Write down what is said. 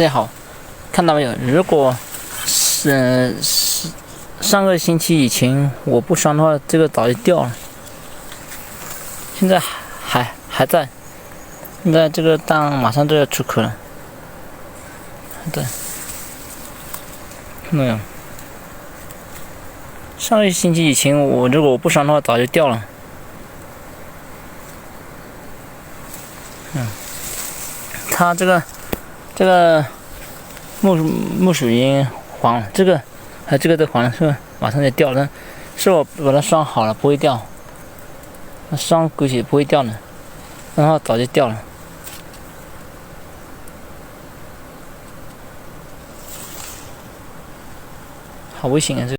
大家好，看到没有？如果上个星期以前我不伤的话，这个早就掉了。现在还在，现在这个蛋马上就要出壳了。对，看到没有？上个星期以前如果我不伤的话，早就掉了。它这个木薯已经黄了，这个都黄了，是吧？马上就掉了，是我把它拴好了，不会掉。那拴估计不会掉的，然后早就掉了，好危险啊！